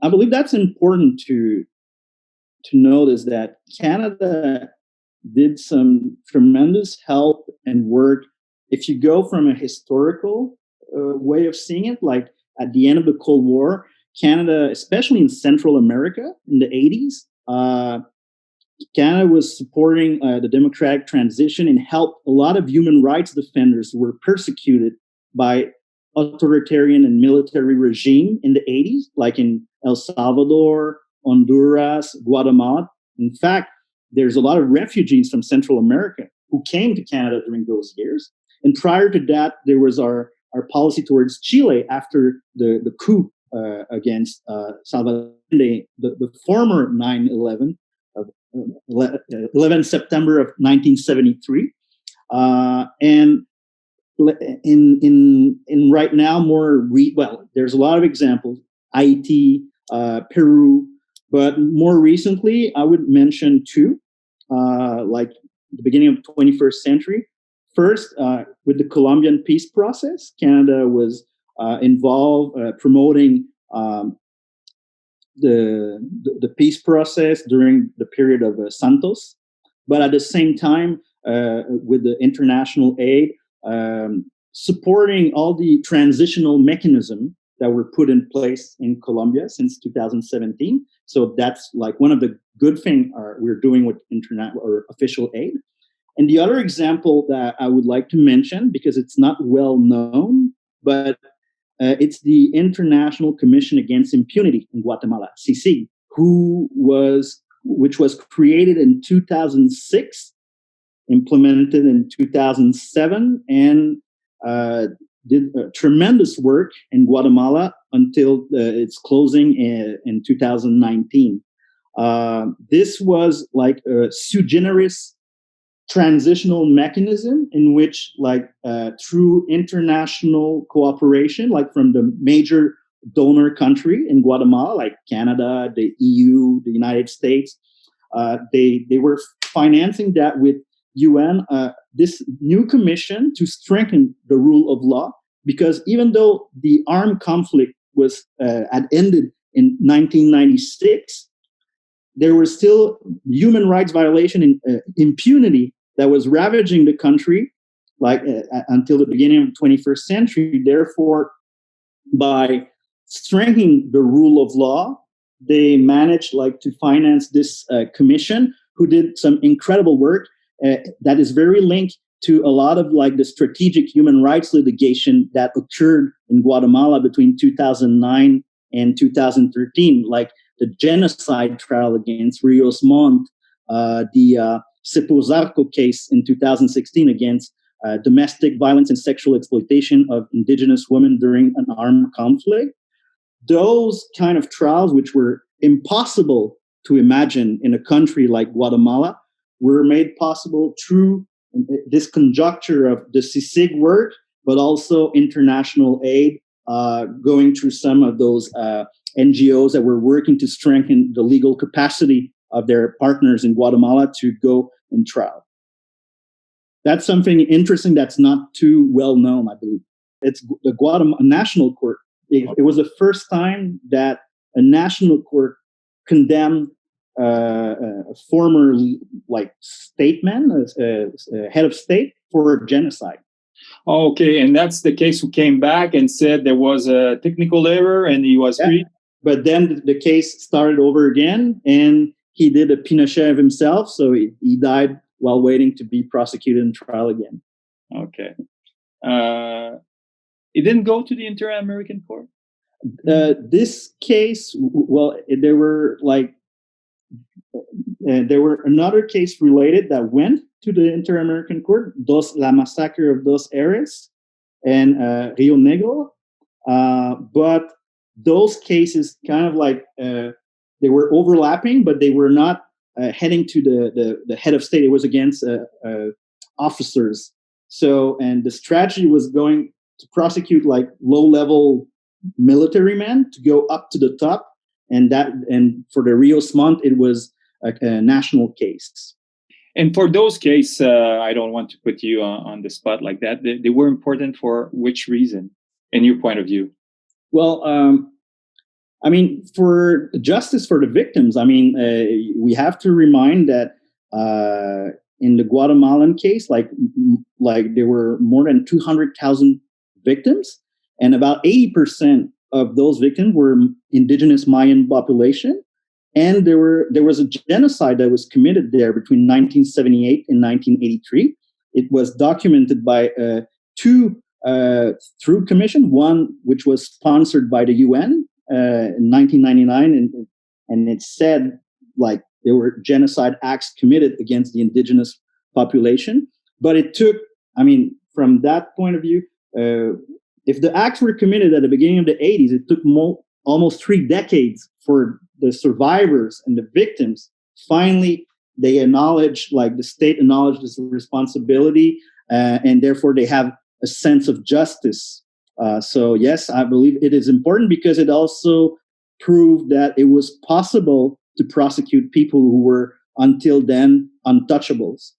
I believe that's important to notice that Canada did some tremendous help and work. If you go from a historical way of seeing it, like at the end of the Cold War, Canada, especially in Central America in the 80s, Canada was supporting the democratic transition and helped a lot of human rights defenders who were persecuted by authoritarian and military regime in the 80s, like in El Salvador, Honduras, Guatemala. In fact, there's a lot of refugees from Central America who came to Canada during those years. And prior to that, there was our policy towards Chile after the coup against Salvador, the former 9/11, 11 September of 1973. And in right now, there's a lot of examples, Haiti, Peru, but more recently, I would mention two, like the beginning of the 21st century. First, with the Colombian peace process, Canada was involved promoting the peace process during the period of Santos. But at the same time, with the international aid, supporting all the transitional mechanism that were put in place in Colombia since 2017. So that's like one of the good things we're doing with internet or official aid. And the other example that I would like to mention, because it's not well known, but it's the International Commission Against Impunity in Guatemala, CICIG, which was created in 2006, implemented in 2007, and did tremendous work in Guatemala until its closing in 2019. This was like a sui generis transitional mechanism in which, like, through international cooperation, like from the major donor country in Guatemala, like Canada, the EU, the United States, they were financing that with UN, this new commission to strengthen the rule of law, because even though the armed conflict had ended in 1996, there was still human rights violation and impunity that was ravaging the country, like until the beginning of the 21st century. Therefore, by strengthening the rule of law, they managed like to finance this commission, who did some incredible work that is very linked to a lot of like the strategic human rights litigation that occurred in Guatemala between 2009 and 2013, like the genocide trial against Rios Montt, the Sepuzarco case in 2016 against domestic violence and sexual exploitation of indigenous women during an armed conflict. Those kind of trials, which were impossible to imagine in a country like Guatemala, were made possible through this conjuncture of the CICIG work, but also international aid, going through some of those NGOs that were working to strengthen the legal capacity of their partners in Guatemala to go in trial. That's something interesting that's not too well known, I believe. It's the Guatemala National Court. It was the first time that a national court condemned a former like statesman, a head of state, for genocide. Okay, and that's the case who came back and said there was a technical error and he was free. But then the case started over again, and he did a Pinochet of himself, so he died while waiting to be prosecuted and trial again. Okay. It didn't go to the Inter-American Court? This case, well, there were another case related that went to the Inter-American Court, La Massacre of Dos Eres and Rio Negro. But those cases kind of like, they were overlapping, but they were not heading to the head of state. It was against officers. So, and the strategy was going to prosecute like low-level military men to go up to the top. And for the Rios Montt, it was a national case. And for those cases, I don't want to put you on the spot like that. They were important for which reason, in your point of view? Well, I mean, for justice for the victims, I mean, we have to remind that in the Guatemalan case, like there were more than 200,000 victims, and about 80% of those victims were indigenous Mayan population. And there was a genocide that was committed there between 1978 and 1983. It was documented by two through commission, one which was sponsored by the UN in 1999, and it said like there were genocide acts committed against the indigenous population. But it took, I mean, from that point of view, if the acts were committed at the beginning of the 80s, it took almost 3 decades for the survivors and the victims. Finally, they acknowledge, like the state acknowledged this responsibility, and therefore they have a sense of justice. So yes, I believe it is important because it also proved that it was possible to prosecute people who were until then untouchables.